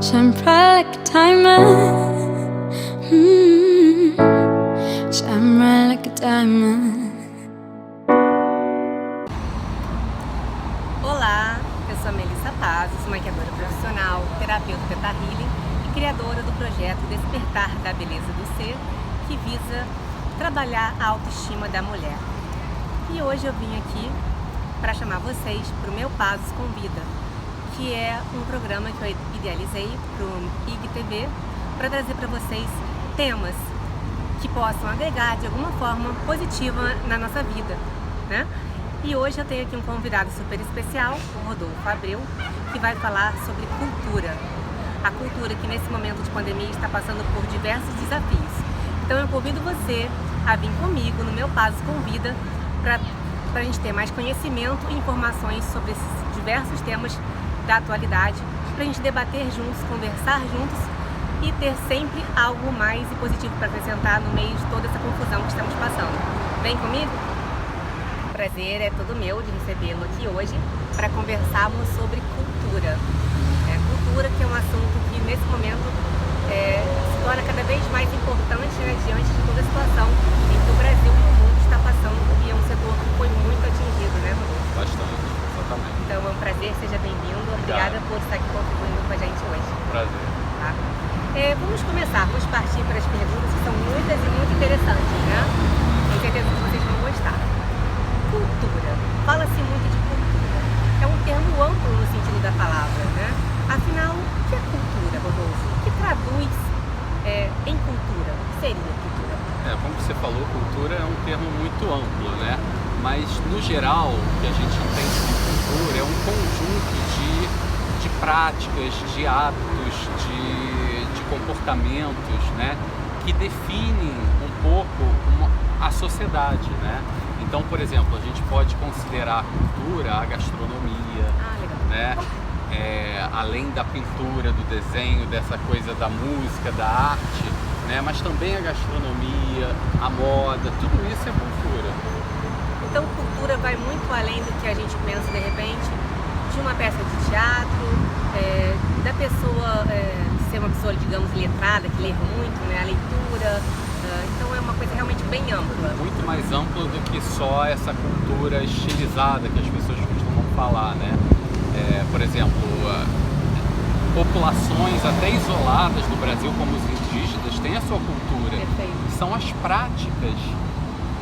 Shine bright like a diamond. Shine bright like a diamond. Olá, eu sou a Melissa Pazos, maquiadora profissional, terapeuta Theta Healing e criadora do projeto Despertar da Beleza do Ser, que visa trabalhar a autoestima da mulher. E hoje eu vim aqui para chamar vocês para o meu Pazos Convida, que é um programa que eu idealizei para o IGTV para trazer para vocês temas que possam agregar de alguma forma positiva na nossa vida, né? E hoje eu tenho aqui um convidado super especial, o Rodolfo Abreu, que vai falar sobre cultura. A cultura que nesse momento de pandemia está passando por diversos desafios. Então eu convido você a vir comigo no meu Pazos Convida para a gente ter mais conhecimento e informações sobre esses diversos temas da atualidade, para a gente debater juntos, conversar juntos e ter sempre algo mais e positivo para acrescentar no meio de toda essa confusão que estamos passando. Vem comigo? O prazer é todo meu de recebê-lo aqui hoje para conversarmos sobre cultura. Cultura, que é um assunto que nesse momento se torna cada vez mais importante, né, diante de toda a situação em que o Brasil e o mundo está passando, e é um setor que foi muito atingido, né, Rodolfo? Bastante, exatamente. Então é um prazer, seja bem-vindo. Obrigada por estar aqui contribuindo com a gente hoje. Prazer. Tá? Vamos começar, vamos partir para as perguntas, que são muitas e muito interessantes, né? Tenho certeza que vocês vão gostar. Cultura. Fala-se muito de cultura. É um termo amplo no sentido da palavra, né? Afinal, o que é cultura, Rodolfo? O que traduz em cultura? O que seria cultura? Como você falou, cultura é um termo muito amplo, né? Mas, no geral, o que a gente entende de cultura é um conjunto de práticas, de hábitos, de comportamentos, né? Que definem um pouco a sociedade, né? Então, por exemplo, a gente pode considerar a cultura a gastronomia, né? Além da pintura, do desenho, dessa coisa da música, da arte, né? Mas também a gastronomia, a moda, tudo isso é cultura. Então, cultura vai muito além do que a gente pensa, de repente, de uma peça de teatro, da pessoa ser uma pessoa, digamos, letrada, que lê muito, né? A leitura. Então, é uma coisa realmente bem ampla. Muito mais ampla do que só essa cultura estilizada que as pessoas costumam falar, né? Por exemplo, populações até isoladas no Brasil, como os indígenas, têm a sua cultura. Perfeito. São as práticas,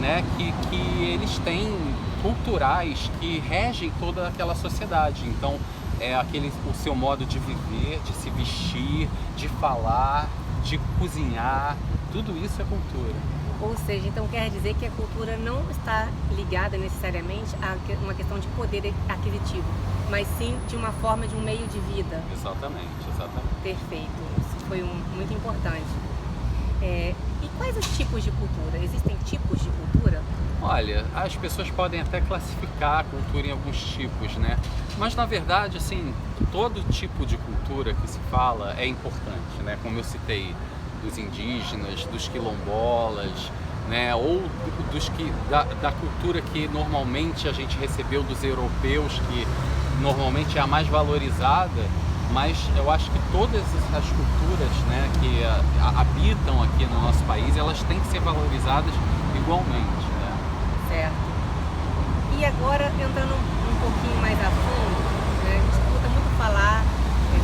né, que eles têm, culturais, que regem toda aquela sociedade. Então, o seu modo de viver, de se vestir, de falar, de cozinhar, tudo isso é cultura. Ou seja, então quer dizer que a cultura não está ligada necessariamente a uma questão de poder aquisitivo, mas sim de uma forma, de um meio de vida. Exatamente. Perfeito, isso foi muito importante. E quais os tipos de cultura? Existem tipos de cultura? Olha, as pessoas podem até classificar a cultura em alguns tipos, né? Mas na verdade, assim, todo tipo de cultura que se fala é importante, né? Como eu citei, dos indígenas, dos quilombolas, né? Ou da cultura que normalmente a gente recebeu dos europeus, que normalmente é a mais valorizada. Mas eu acho que todas as culturas, né, que habitam aqui no nosso país, elas têm que ser valorizadas igualmente, né? Certo. E agora, entrando um pouquinho mais a fundo, né, a gente escuta muito falar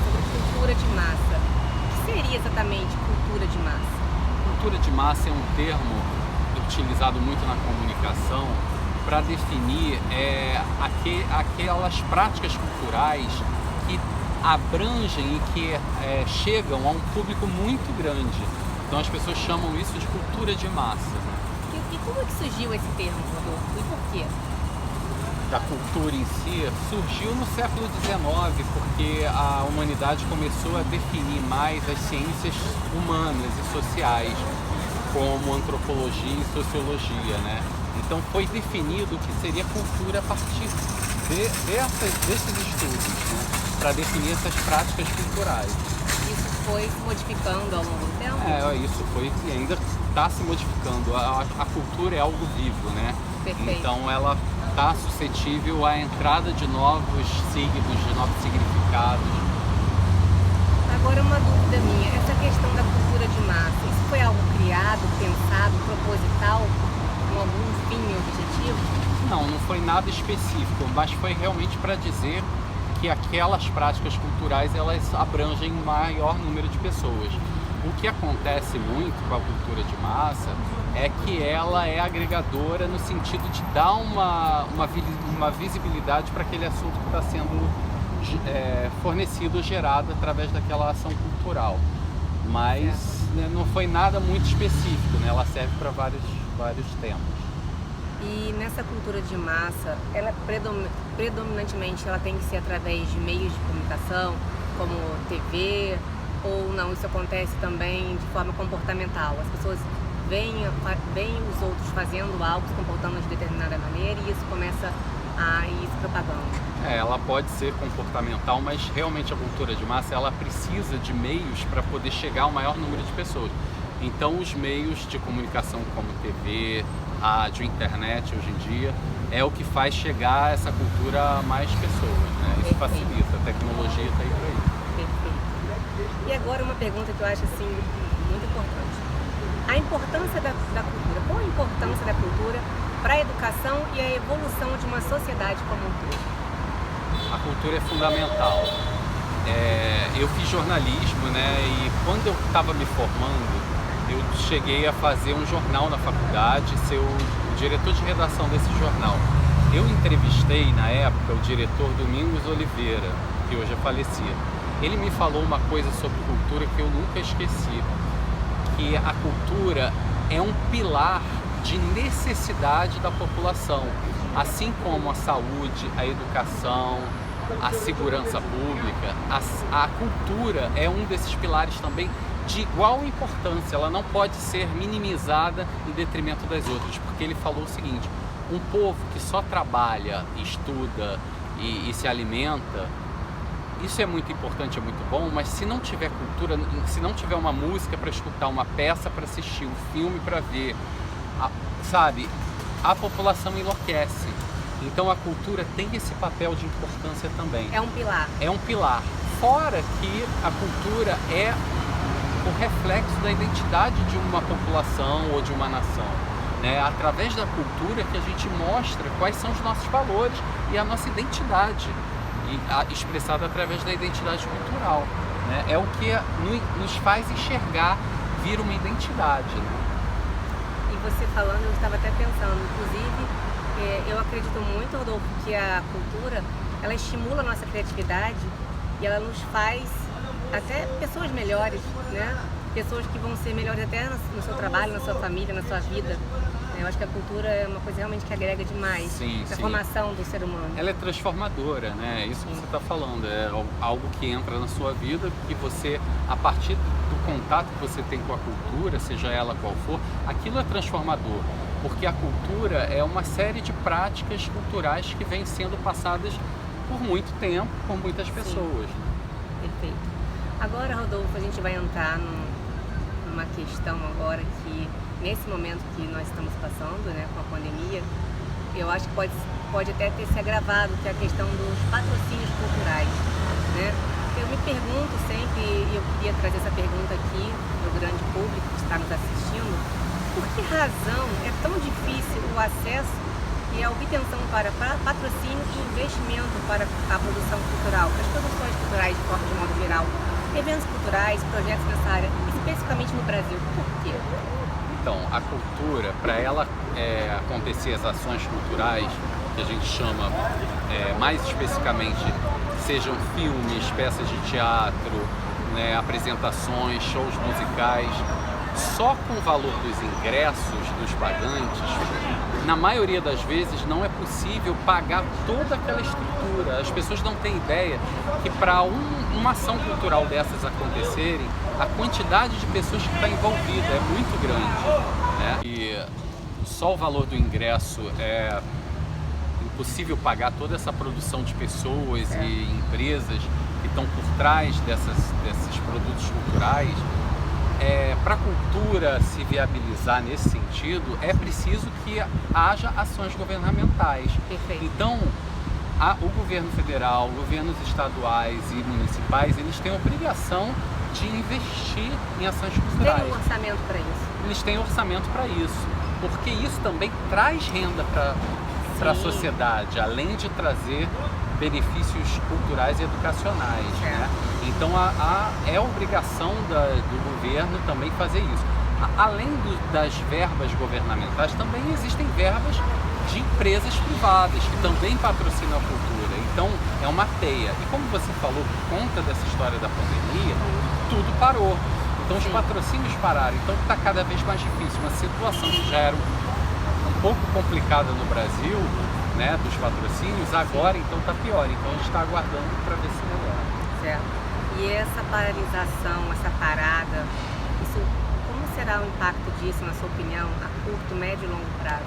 sobre cultura de massa. O que seria exatamente cultura de massa? Cultura de massa é um termo utilizado muito na comunicação para definir aquelas práticas culturais que abrangem e que chegam a um público muito grande. Então as pessoas chamam isso de cultura de massa. E como é que surgiu esse termo, Rodolfo? E por quê? Da cultura em si surgiu no século XIX, porque a humanidade começou a definir mais as ciências humanas e sociais, como antropologia e sociologia, né? Então foi definido o que seria cultura a partir desses estudos, né? Para definir essas práticas culturais. Isso foi se modificando ao longo do tempo? Isso foi e ainda está se modificando. A cultura é algo vivo, né? Perfeito. Então ela está suscetível à entrada de novos signos, de novos significados. Agora, nada específico, mas foi realmente para dizer que aquelas práticas culturais elas abrangem um maior número de pessoas. O que acontece muito com a cultura de massa é que ela é agregadora no sentido de dar uma visibilidade para aquele assunto que está sendo fornecido ou gerado através daquela ação cultural. Mas né, não foi nada muito específico, né? Ela serve para vários temas. E nessa cultura de massa, ela predominantemente ela tem que ser através de meios de comunicação, como TV, ou não, isso acontece também de forma comportamental. As pessoas veem os outros fazendo algo, se comportando de determinada maneira e isso começa a ir se propagando. Ela pode ser comportamental, mas realmente a cultura de massa ela precisa de meios para poder chegar ao maior número de pessoas. Então os meios de comunicação como TV, rádio, internet hoje em dia é o que faz chegar essa cultura a mais pessoas, né? Isso facilita, a tecnologia está aí para isso. Perfeito. E agora uma pergunta que eu acho assim muito importante. A importância da cultura. Qual a importância da cultura para a educação e a evolução de uma sociedade como um todo? A cultura é fundamental. Eu fiz jornalismo, né? E quando eu estava me formando, eu cheguei a fazer um jornal na faculdade, ser o diretor de redação desse jornal. Eu entrevistei na época o diretor Domingos Oliveira, que hoje é falecido. Ele me falou uma coisa sobre cultura que eu nunca esqueci, que a cultura é um pilar de necessidade da população, assim como a saúde, a educação, a segurança pública. A cultura é um desses pilares também de igual importância, ela não pode ser minimizada em detrimento das outras, porque ele falou o seguinte: um povo que só trabalha, estuda e se alimenta, isso é muito importante, é muito bom, mas se não tiver cultura, se não tiver uma música para escutar, uma peça para assistir, um filme para ver, sabe, a população enlouquece. Então a cultura tem esse papel de importância também. É um pilar. É um pilar. Fora que a cultura é o reflexo da identidade de uma população ou de uma nação. É através da cultura que a gente mostra quais são os nossos valores e a nossa identidade, expressada através da identidade cultural. Né? É o que nos faz enxergar, vir uma identidade. Né? E você falando, eu estava até pensando, inclusive, eu acredito muito, Rodolfo, que a cultura, ela estimula a nossa criatividade e ela nos faz até pessoas melhores, né? Pessoas que vão ser melhores até no seu trabalho, na sua família, na sua vida. Eu acho que a cultura é uma coisa realmente que agrega demais na formação do ser humano. Ela é transformadora, né? Isso que você está falando, é algo que entra na sua vida, que você, a partir do contato que você tem com a cultura, seja ela qual for, aquilo é transformador. Porque a cultura é uma série de práticas culturais que vêm sendo passadas por muito tempo, por muitas pessoas. Perfeito. Agora, Rodolfo, a gente vai entrar numa questão agora que, nesse momento que nós estamos passando, né, com a pandemia, eu acho que pode até ter se agravado, que é a questão dos patrocínios culturais, né? Eu me pergunto sempre, e eu queria trazer essa pergunta aqui para o grande público que está nos assistindo, por que razão é tão difícil o acesso e a obtenção para patrocínio e investimento para a produção cultural, para as produções culturais de modo geral, eventos culturais, projetos nessa área, especificamente no Brasil? Por quê? Então, a cultura, para ela acontecer as ações culturais, que a gente chama mais especificamente, sejam filmes, peças de teatro, né, apresentações, shows musicais, só com o valor dos ingressos dos pagantes, na maioria das vezes não é possível pagar toda aquela estrutura. As pessoas não têm ideia que para uma ação cultural dessas acontecerem, a quantidade de pessoas que está envolvida é muito grande. Né? E só o valor do ingresso é impossível pagar toda essa produção de pessoas e empresas que estão por trás desses produtos culturais. Para a cultura se viabilizar nesse sentido, é preciso que haja ações governamentais. Perfeito. Então, o governo federal, governos estaduais e municipais, eles têm a obrigação de investir em ações culturais. Tem um orçamento para isso? Eles têm orçamento para isso, porque isso também traz renda para para a Sim. sociedade, além de trazer benefícios culturais e educacionais, né? Então é obrigação do governo também fazer isso. Além das verbas governamentais, também existem verbas de empresas privadas que também patrocinam a cultura. Então é uma teia. E como você falou, por conta dessa história da pandemia, tudo parou. Então os patrocínios pararam. Então está cada vez mais difícil. Uma situação que já era um pouco complicada no Brasil, né, dos patrocínios, agora então está pior. Então a gente está aguardando para ver se melhora. Certo. E essa paralisação, essa parada, como será o impacto disso, na sua opinião, a curto, médio e longo prazo?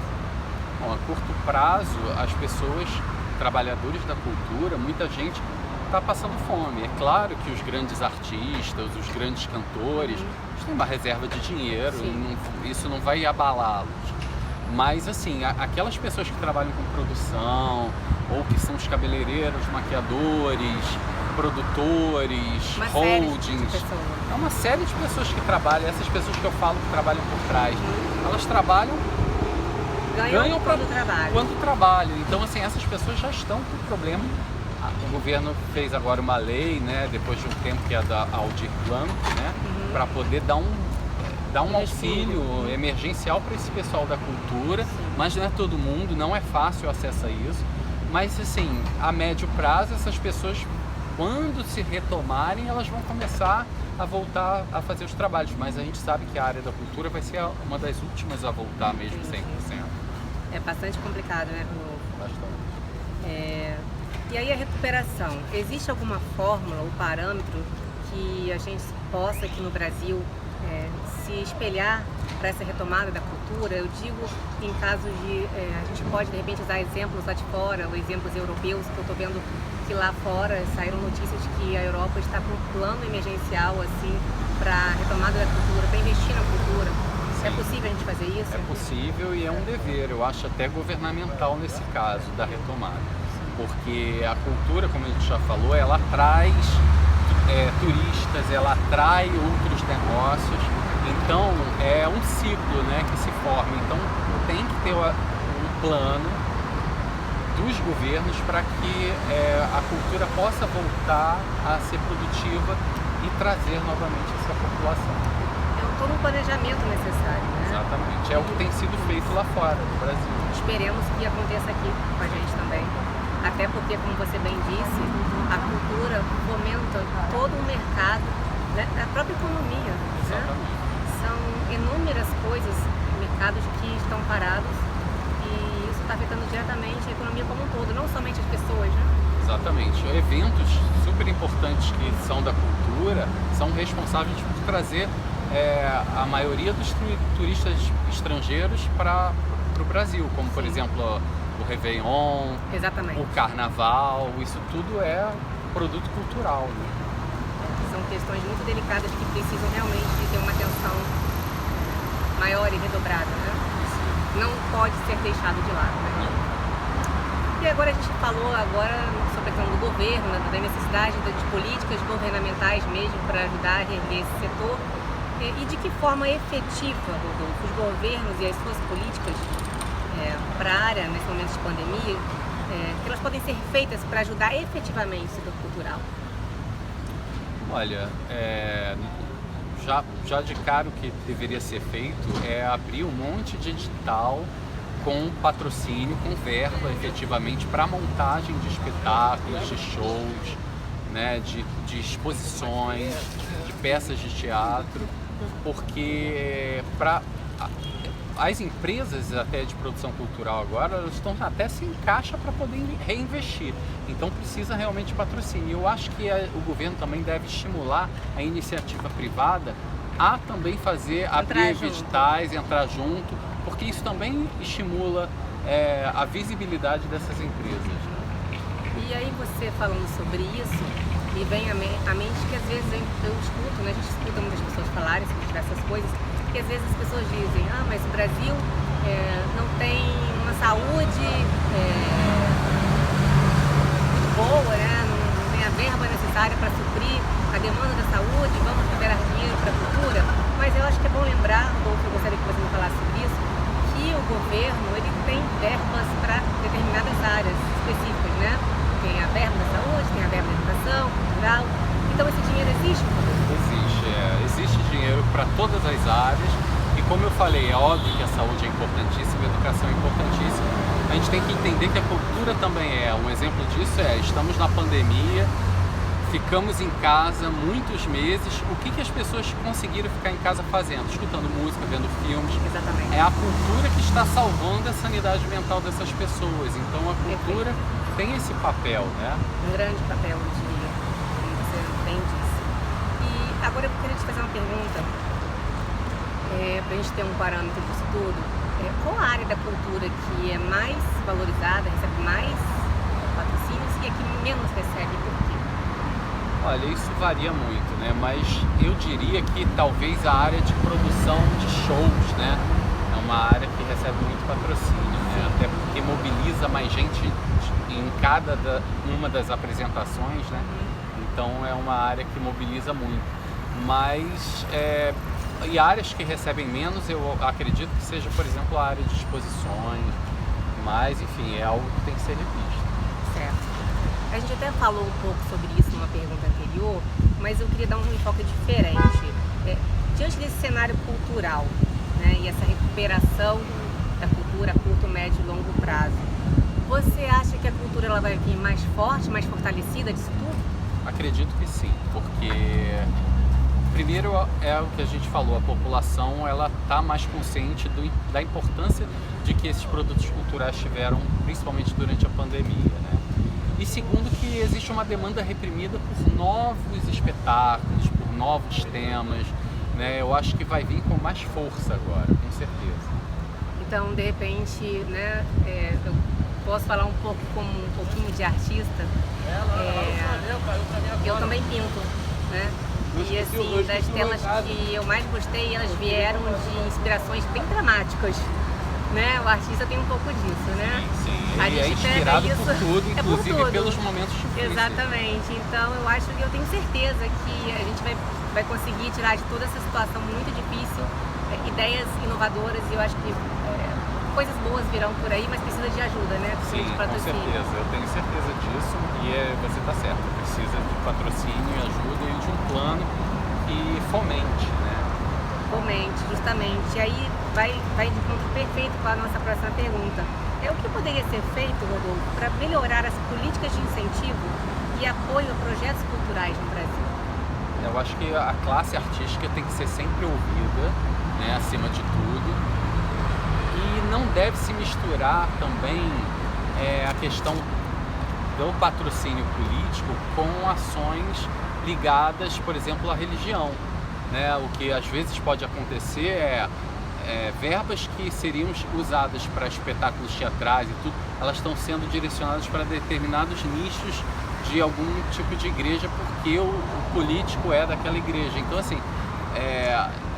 Bom, a curto prazo, as pessoas, trabalhadores da cultura, muita gente está passando fome. É claro que os grandes artistas, os grandes cantores, eles têm uma reserva de dinheiro, isso não vai abalá-los. Mas assim, aquelas pessoas que trabalham com produção, ou que são os cabeleireiros, maquiadores, produtores, holdings, é uma série de pessoas que trabalham, essas pessoas que eu falo que trabalham por trás, elas trabalham, ganham quando trabalham. Então assim, essas pessoas já estão com problema. O governo fez agora uma lei, né, depois de um tempo, que é da Aldir Blanc, né, para poder dar um auxílio emergencial para esse pessoal da cultura, mas não é todo mundo, não é fácil acesso a isso. Mas assim, a médio prazo, essas pessoas, quando se retomarem, elas vão começar a voltar a fazer os trabalhos. Mas a gente sabe que a área da cultura vai ser uma das últimas a voltar mesmo 100%. É bastante complicado, né, Rodolfo? Bastante. E aí a recuperação, existe alguma fórmula ou parâmetro que a gente possa aqui no Brasil se espelhar para essa retomada da cultura? Eu digo em casos de, a gente pode de repente usar exemplos lá de fora, ou exemplos europeus, que eu estou vendo que lá fora saíram notícias de que a Europa está com um plano emergencial assim para a retomada da cultura, para investir na cultura. É possível a gente fazer isso? É possível e é um dever, eu acho até governamental nesse caso, da retomada. Porque a cultura, como a gente já falou, ela atrai turistas, ela atrai outros negócios. Então é um ciclo, né, que se forma. Então tem que ter um plano dos governos para que a cultura possa voltar a ser produtiva e trazer novamente essa população. É todo um planejamento necessário, né? Exatamente, é o que tem sido feito lá fora, no Brasil. Esperemos que aconteça aqui com a gente também. Até porque, como você bem disse, a cultura fomenta todo um mercado, né? A própria economia. Exatamente. Né? São inúmeras coisas, mercados que estão parados, e isso está afetando diretamente a economia como um todo, não somente as pessoas, né? Exatamente. Eventos super importantes que são da cultura são responsáveis por trazer a maioria dos turistas estrangeiros para o Brasil, como por exemplo o Réveillon, o Carnaval, isso tudo é produto cultural, né? São questões muito delicadas que precisam realmente ter uma atenção maior e redobrada, né? Não pode ser deixado de lado, né? E agora a gente falou sobre a questão do governo, né, da necessidade de políticas governamentais mesmo para ajudar a reerguer esse setor. E de que forma efetiva, Rodolfo, os governos e as suas políticas para a área, nesse momento de pandemia, que elas podem ser feitas para ajudar efetivamente o setor cultural? Olha, já de cara o que deveria ser feito é abrir um monte de edital com patrocínio, com verba efetivamente para montagem de espetáculos, de shows, né, de exposições, de peças de teatro, porque as empresas até de produção cultural agora, elas estão até se encaixam para poder reinvestir. Então precisa realmente de patrocínio. Eu acho que o governo também deve estimular a iniciativa privada a também abrir editais, entrar junto, porque isso também estimula a visibilidade dessas empresas. E aí você falando sobre isso, me vem à mente que às vezes eu escuto, né, a gente escuta muitas pessoas falarem sobre diversas coisas, que às vezes as pessoas dizem, mas o Brasil não tem uma saúde muito boa, né? Não tem a verba necessária para suprir a demanda da saúde, vamos liberar dinheiro para a cultura. Mas eu acho que é bom lembrar, ou eu gostaria que você me falasse sobre isso, que E o governo, ele tem verbas para determinadas áreas específicas, né? Tem a verba da saúde, tem a verba da educação, cultural. Então esse dinheiro existe? Existe dinheiro para todas as áreas e, como eu falei, é óbvio que a saúde é importantíssima, a educação é importantíssima. A gente tem que entender que a cultura também é. Um exemplo disso estamos na pandemia, ficamos em casa muitos meses. O que as pessoas conseguiram ficar em casa fazendo? Escutando música, vendo filmes. Exatamente. É a cultura que está salvando a sanidade mental dessas pessoas. Então a cultura tem esse papel, né? Um grande papel, eu diria. Você bem disse. E agora eu queria te fazer uma pergunta, para a gente ter um parâmetro disso tudo. Qual a área da cultura que é mais valorizada, recebe mais patrocínios e a que menos recebe? Por quê? Olha, isso varia muito, né? Mas eu diria que talvez a área de produção de shows, né? É uma área que recebe muito patrocínio, né? Até porque mobiliza mais gente em uma das apresentações, né? Então é uma área que mobiliza muito. Mas e áreas que recebem menos, eu acredito que seja, por exemplo, a área de exposições, mas enfim, é algo que tem que ser revisto. Certo. A gente até falou um pouco sobre isso numa pergunta anterior, mas eu queria dar um enfoque diferente. Diante desse cenário cultural, né, e essa recuperação da cultura a curto, médio e longo prazo, você acha que a cultura ela vai vir mais forte, mais fortalecida disso tudo? Acredito que sim, porque primeiro é o que a gente falou, a população ela está mais consciente da importância de que esses produtos culturais tiveram, principalmente durante a pandemia, né? E segundo, que existe uma demanda reprimida por novos espetáculos, por novos temas, né? Eu acho que vai vir com mais força agora, com certeza. Então, de repente, né, eu posso falar um pouco como um pouquinho de artista. Eu também pinto, né? E assim, das telas que eu mais gostei, elas vieram de inspirações bem dramáticas, né? O artista tem um pouco disso, né? Sim. A Ele gente é inspirado pega isso, por tudo, inclusive por tudo. pelos momentos difíceis. Exatamente. Então eu acho que eu tenho certeza que a gente vai conseguir tirar de toda essa situação muito difícil ideias inovadoras, e eu acho que coisas boas virão por aí, mas precisa de ajuda, né? Precisa Sim, de com patrocínio. certeza. Eu tenho certeza disso e você está certo. Precisa de patrocínio, ajuda e de um plano que fomente, né? Fomente, justamente. E aí vai de encontro perfeito com a nossa próxima pergunta. O que poderia ser feito, Rodolfo, para melhorar as políticas de incentivo e apoio a projetos culturais no Brasil? Eu acho que a classe artística tem que ser sempre ouvida, né, acima de tudo. E não deve se misturar também a questão do patrocínio político com ações ligadas, por exemplo, à religião, né? O que às vezes pode acontecer verbas que seriam usadas para espetáculos teatrais e tudo, elas estão sendo direcionadas para determinados nichos de algum tipo de igreja, porque o político é daquela igreja. Então, assim,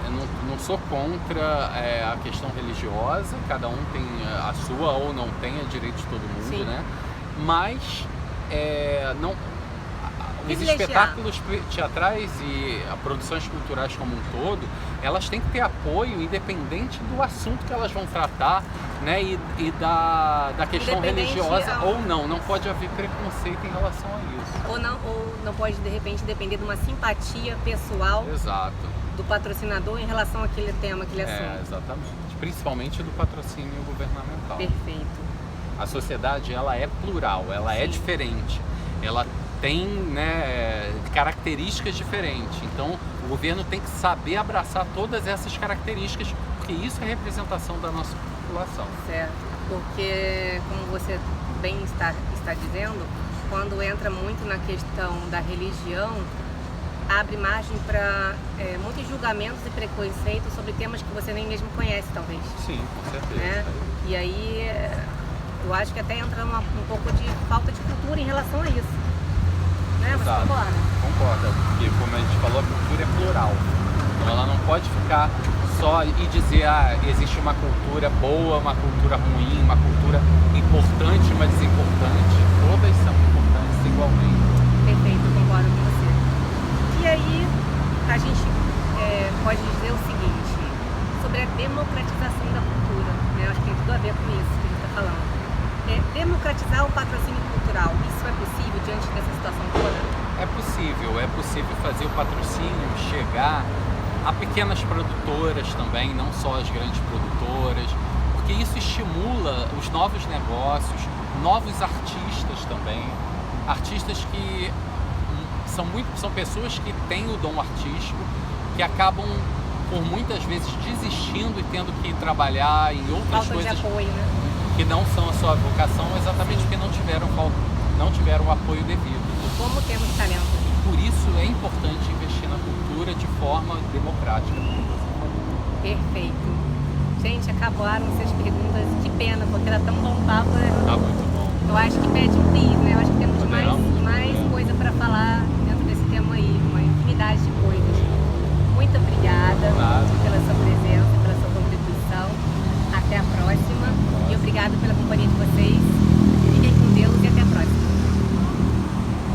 eu não sou contra a questão religiosa, cada um tem a sua ou não tem, é direito de todo mundo, sim, né? Mas os espetáculos teatrais e as produções culturais como um todo, elas têm que ter apoio independente do assunto que elas vão tratar, né? E da questão religiosa ou não. Não pode haver preconceito em relação a isso. Ou não pode, de repente, depender de uma simpatia pessoal. Exato. Do patrocinador em relação àquele tema, aquele assunto. Exatamente. Principalmente do patrocínio governamental. Perfeito. A sociedade, ela é plural, ela é diferente. Ela tem, né, características diferentes. Então, o governo tem que saber abraçar todas essas características, porque isso é representação da nossa população. Certo. Porque, como você bem está dizendo, quando entra muito na questão da religião, abre margem para muitos julgamentos e preconceitos sobre temas que você nem mesmo conhece, talvez. Sim, com certeza. Né? E aí, eu acho que até entra um pouco de falta de cultura em relação a isso. Né? Você concorda? Concordo, porque como a gente falou, a cultura é plural. Então ela não pode ficar só e dizer, existe uma cultura boa, uma cultura ruim, uma cultura importante, uma desimportante. Todas são importantes igualmente. Perfeito, eu concordo com você. E aí, a gente pode dizer o seguinte, sobre a democratização da cultura, né? Eu acho que tudo a ver com isso que a gente está falando. Democratizar o patrocínio cultural, isso é possível diante dessa situação toda? É possível fazer o patrocínio chegar a pequenas produtoras também, não só as grandes produtoras, porque isso estimula os novos negócios, novos artistas também, artistas que são pessoas que têm o dom artístico, que acabam por muitas vezes desistindo e tendo que trabalhar em outras Falta coisas de apoio, né? que não são a sua vocação, exatamente porque não tiveram o apoio devido. Como temos talento. Por isso é importante investir na cultura de forma democrática. Perfeito. Gente, acabaram essas perguntas. Que pena, porque era tão bom papo, né? Tá muito bom. Eu acho que pede um bis, né? Eu acho que temos mais É. coisa para falar dentro desse tema aí, uma infinidade de coisas. Muito obrigada Nada. pela sua presença, pela sua contribuição. Até a próxima. E obrigado pela companhia de vocês.